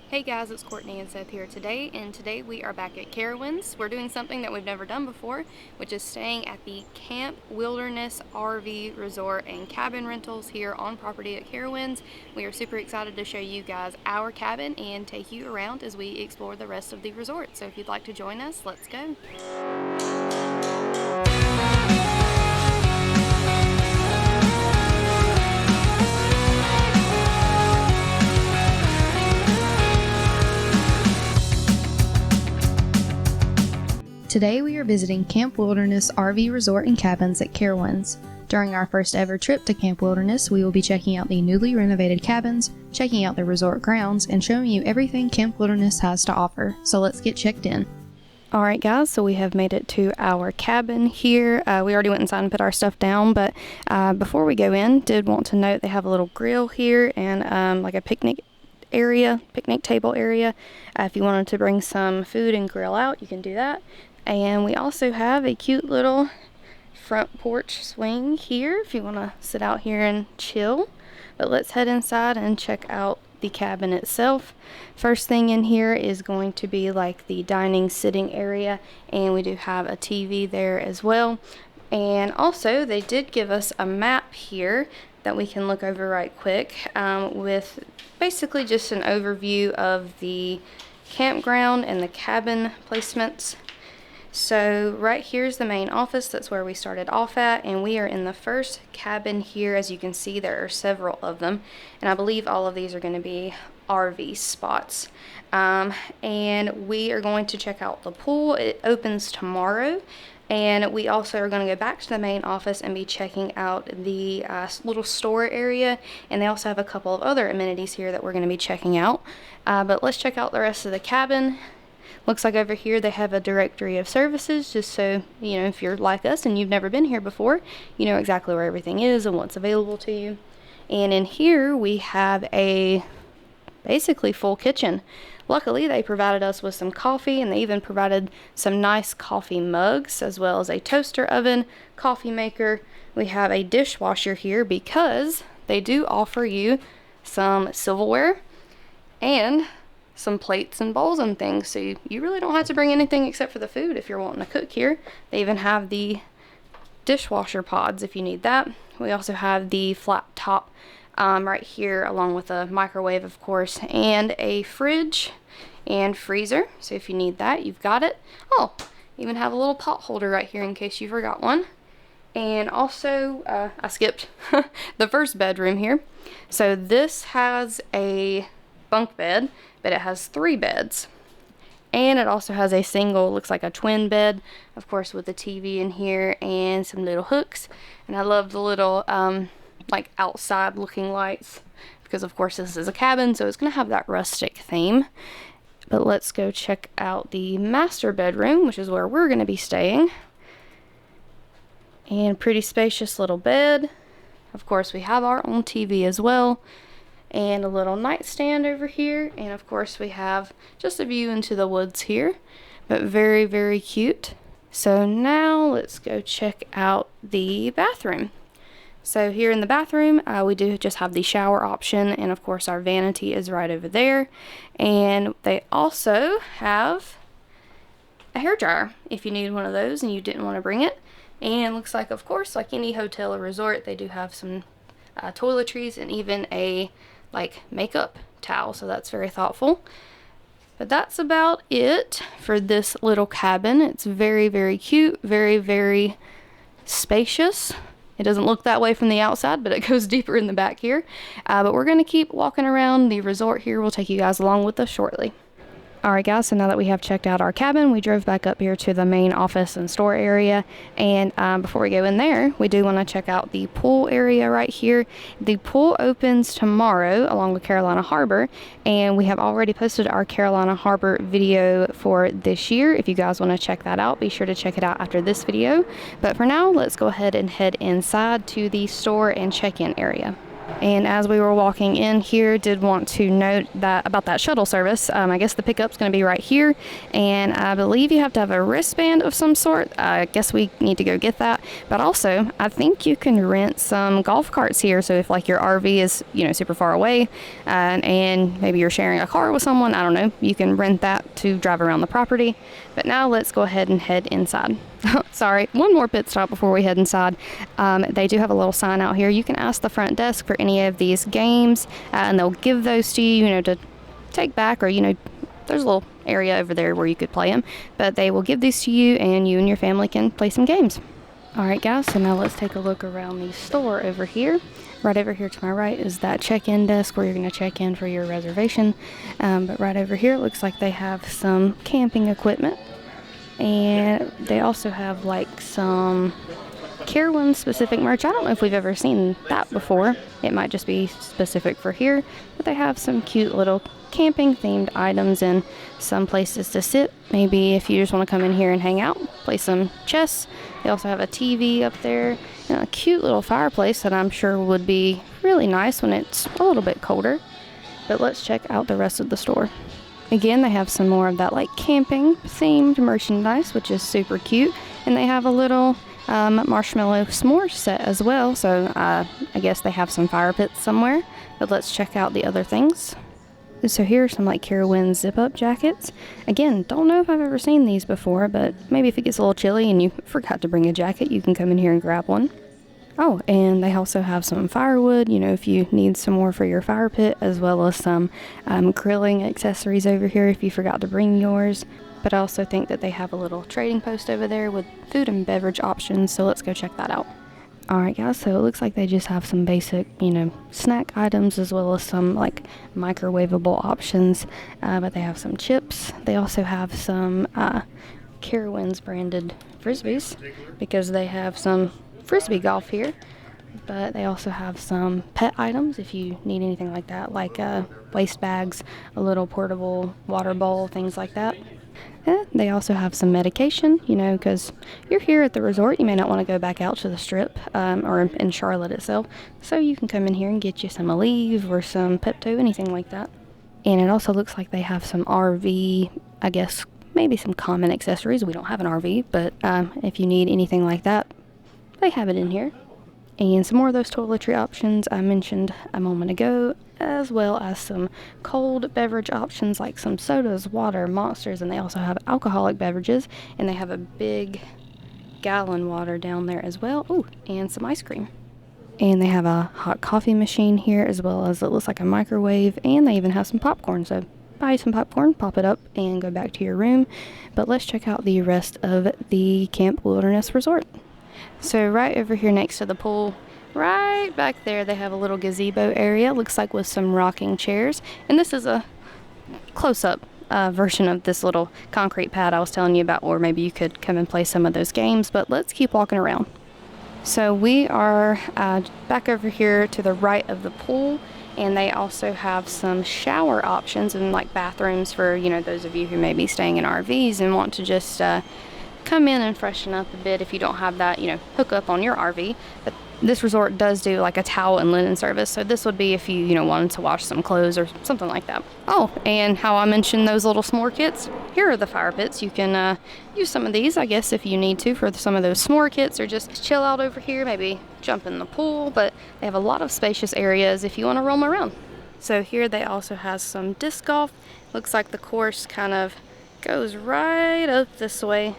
Hey guys, it's Courtney and Seth here today, and today we are back at Carowinds. We're doing something that we've never done before, which is staying at the Camp Wilderness RV Resort and Cabin Rentals here on property at Carowinds. We are super excited to show you guys our cabin and take you around as we explore the rest of the resort. So if you'd like to join us, let's go. Today we are visiting Camp Wilderness RV Resort and Cabins at Carowinds. During our first ever trip to Camp Wilderness, we will be checking out the newly renovated cabins, checking out the resort grounds, and showing you everything Camp Wilderness has to offer. So let's get checked in. Alright guys, so we have made it to our cabin here. We already went inside and put our stuff down, but before we go in, did want to note they have a little grill here and like a picnic table area. If you wanted to bring some food and grill out, you can do that. And we also have a cute little front porch swing here if you want to sit out here and chill. But let's head inside and check out the cabin itself. First thing in here is going to be like the dining sitting area, and we do have a TV there as well. And also they did give us a map here that we can look over right quick with basically just an overview of the campground and the cabin placements. So right here's the main office. That's where we started off at, and we are in the first cabin here. As you can see, there are several of them, and I believe all of these are going to be RV spots. And we are going to check out the pool. It opens tomorrow, and we also are going to go back to the main office and be checking out the little store area, and they also have a couple of other amenities here that we're going to be checking out. But let's check out the rest of the cabin. Looks like over here they have a directory of services, just so you know, if you're like us and you've never been here before, you know exactly where everything is and what's available to you. And in here we have a basically full kitchen. Luckily they provided us with some coffee, and they even provided some nice coffee mugs, as well as a toaster oven, coffee maker. We have a dishwasher here because they do offer you some silverware and some plates and bowls and things, so you really don't have to bring anything except for the food if you're wanting to cook here. They even have the dishwasher pods if you need that. We also have the flat top right here, along with a microwave, of course, and a fridge and freezer, so if you need that, you've got it. Oh, even have a little pot holder right here in case you forgot one. And also I skipped the first bedroom here. So this has a bunk bed, but it has 3 beds, and it also has a single, looks like a twin bed, of course, with a TV in here and some little hooks. And I love the little like outside looking lights, because of course this is a cabin, so it's gonna have that rustic theme. But let's go check out the master bedroom, which is where we're gonna be staying. And pretty spacious little bed. Of course we have our own TV as well, and a little nightstand over here, and of course we have just a view into the woods here, but very, very cute. So now let's go check out the bathroom. So here in the bathroom we do just have the shower option, and of course our vanity is right over there, and they also have a hairdryer if you need one of those and you didn't want to bring it. And looks like, of course, like any hotel or resort, they do have some toiletries and even a like makeup towel, so that's very thoughtful. But that's about it for this little cabin. It's very, very cute, very, very spacious. It doesn't look that way from the outside, but it goes deeper in the back here. But we're going to keep walking around the resort here. We'll take you guys along with us shortly. Alright guys, so now that we have checked out our cabin, we drove back up here to the main office and store area, and before we go in there, we do want to check out the pool area right here. The pool opens tomorrow along with Carolina Harbor, and we have already posted our Carolina Harbor video for this year. If you guys want to check that out, be sure to check it out after this video. But for now, let's go ahead and head inside to the store and check-in area. And as we were walking in here, did want to note that about that shuttle service. I guess the pickup's going to be right here, and I believe you have to have a wristband of some sort. I guess we need to go get that. But also, I think you can rent some golf carts here. So if like your RV is, you know, super far away, and maybe you're sharing a car with someone, I don't know, you can rent that to drive around the property. But now let's go ahead and head inside. Sorry, one more pit stop before we head inside. They do have a little sign out here. You can ask the front desk for any of these games, and they'll give those to you, you know, to take back, or, you know, there's a little area over there where you could play them, but they will give these to you, and you and your family can play some games. Alright guys, so now let's take a look around the store over here. Right over here to my right is that check-in desk where you're going to check in for your reservation. But right over here it looks like they have some camping equipment. And they also have like some Carowinds specific merch. I don't know if we've ever seen that before. It might just be specific for here. But they have some cute little camping themed items and some places to sit. Maybe if you just want to come in here and hang out, play some chess. They also have a TV up there and a cute little fireplace that I'm sure would be really nice when it's a little bit colder. But let's check out the rest of the store. Again, they have some more of that like camping themed merchandise, which is super cute. And they have a little marshmallow s'more set as well. So I guess they have some fire pits somewhere. But let's check out the other things. So here are some like Carowinds zip-up jackets. Again, don't know if I've ever seen these before, but maybe if it gets a little chilly and you forgot to bring a jacket, you can come in here and grab one. Oh, and they also have some firewood, you know, if you need some more for your fire pit, as well as some grilling accessories over here if you forgot to bring yours. But I also think that they have a little trading post over there with food and beverage options, so let's go check that out. Alright guys, so it looks like they just have some basic, you know, snack items as well as some like microwavable options, but they have some chips. They also have some Carowinds branded frisbees because they have some frisbee golf here, but they also have some pet items if you need anything like that, like waste bags, a little portable water bowl, things like that. They also have some medication, you know, because you're here at the resort, you may not want to go back out to the strip or in Charlotte itself, so you can come in here and get you some Aleve or some Pepto, anything like that. And it also looks like they have some RV, I guess maybe some common accessories. We don't have an RV, but if you need anything like that, they have it in here. And some more of those toiletry options I mentioned a moment ago, as well as some cold beverage options like some sodas, water, Monsters, and they also have alcoholic beverages, and they have a big gallon water down there as well. Ooh, and some ice cream. And they have a hot coffee machine here, as well as it looks like a microwave, and they even have some popcorn. So buy some popcorn, pop it up, and go back to your room. But let's check out the rest of the Camp Wilderness Resort. So right over here next to the pool, right back there, they have a little gazebo area, looks like with some rocking chairs. And this is a close-up version of this little concrete pad I was telling you about, or maybe you could come and play some of those games. But let's keep walking around. So we are back over here to the right of the pool, and they also have some shower options and like bathrooms for, you know, those of you who may be staying in RVs and want to just come in and freshen up a bit if you don't have that, you know, hook up on your RV. But this resort does do like a towel and linen service, so this would be if you know, wanted to wash some clothes or something like that. Oh, and how I mentioned those little s'more kits, here are the fire pits. You can use some of these, I guess, if you need to for some of those s'more kits, or just chill out over here, maybe jump in the pool. But they have a lot of spacious areas if you want to roam around. So here they also have some disc golf. Looks like the course kind of goes right up this way.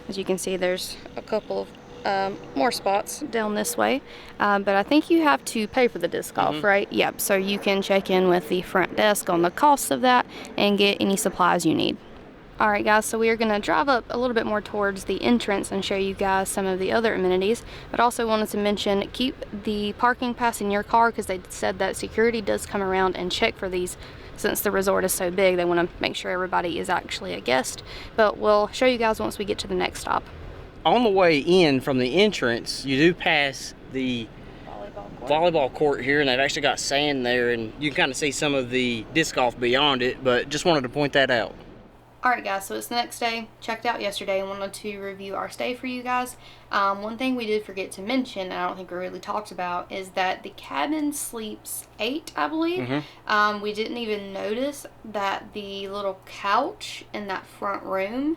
As you can see, there's a couple of more spots down this way, but I think you have to pay for the disc golf, right? Yep, so you can check in with the front desk on the cost of that and get any supplies you need. Alright guys, so we are going to drive up a little bit more towards the entrance and show you guys some of the other amenities, but also wanted to mention, keep the parking pass in your car because they said that security does come around and check for these. Since the resort is so big, they want to make sure everybody is actually a guest. But we'll show you guys once we get to the next stop. On the way in from the entrance, you do pass the volleyball court here, and they've actually got sand there, and you can kind of see some of the disc golf beyond it, but just wanted to point that out. Alright guys, so it's the next day. Checked out yesterday and wanted to review our stay for you guys. One thing we did forget to mention, and I don't think we really talked about, is that the cabin sleeps 8, I believe. We didn't even notice that the little couch in that front room,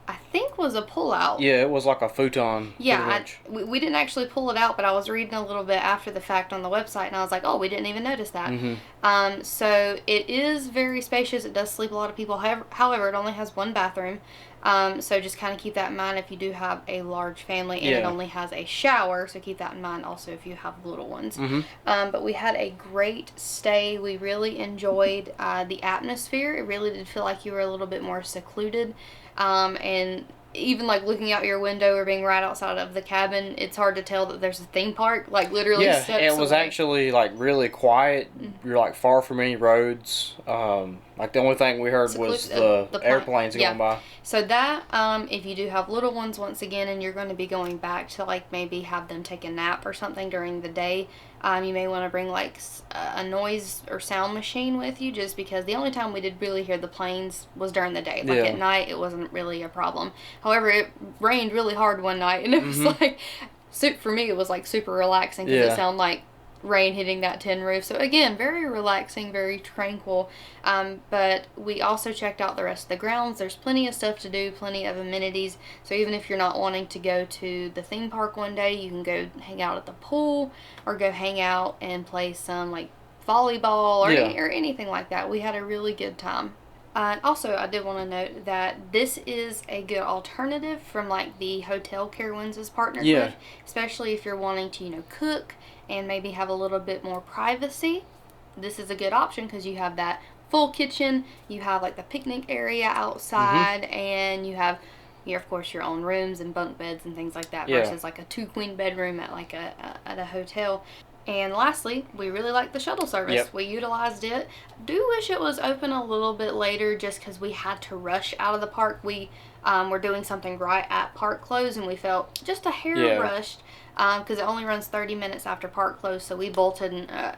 I think, was a pull-out. Yeah, it was like a futon. Yeah, we didn't actually pull it out, but I was reading a little bit after the fact on the website, and I was like, oh, we didn't even notice that. So it is very spacious. It does sleep a lot of people. However, it only has one bathroom. So just kind of keep that in mind if you do have a large family, and it only has a shower, so keep that in mind also if you have little ones. But we had a great stay. We really enjoyed the atmosphere. It really did feel like you were a little bit more secluded. And even like looking out your window or being right outside of the cabin, it's hard to tell that there's a theme park, like literally steps it was away. Actually like really quiet. You're like far from any roads. Like the only thing we heard was the airplanes going by. So that if you do have little ones, once again, and you're going to be going back to like maybe have them take a nap or something during the day, you may want to bring like a noise or sound machine with you, just because the only time we did really hear the planes was during the day. Like at night, it wasn't really a problem. However, it rained really hard one night, and it was like, for me, it was like super relaxing because it sounded like rain hitting that tin roof. So again, very relaxing, very tranquil. But we also checked out the rest of the grounds. There's plenty of stuff to do, plenty of amenities. So even if you're not wanting to go to the theme park one day, you can go hang out at the pool or go hang out and play some like volleyball or anything like that. We had a really good time. Also, I did want to note that this is a good alternative from like the hotel Carowinds is partnered with, especially if you're wanting to, you know, cook and maybe have a little bit more privacy. This is a good option because you have that full kitchen, you have like the picnic area outside, and you have of course your own rooms and bunk beds and things like that versus like a 2-queen bedroom at like at a hotel. And lastly, we really like the shuttle service. We utilized it. Do wish it was open a little bit later just because we had to rush out of the park. We were doing something right at park close, and we felt just a hair rushed because it only runs 30 minutes after park close. So we bolted, and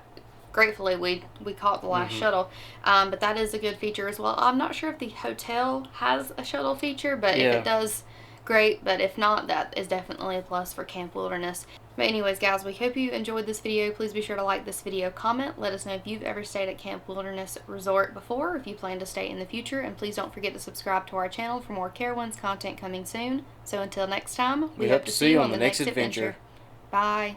gratefully we caught the last shuttle. But that is a good feature as well. I'm not sure if the hotel has a shuttle feature, but if it does, great. But if not, that is definitely a plus for Camp Wilderness. But anyways, guys, we hope you enjoyed this video. Please be sure to like this video, comment, let us know if you've ever stayed at Camp Wilderness Resort before, or if you plan to stay in the future, and please don't forget to subscribe to our channel for more Carowinds content coming soon. So until next time, we hope to see you on the next adventure. Bye.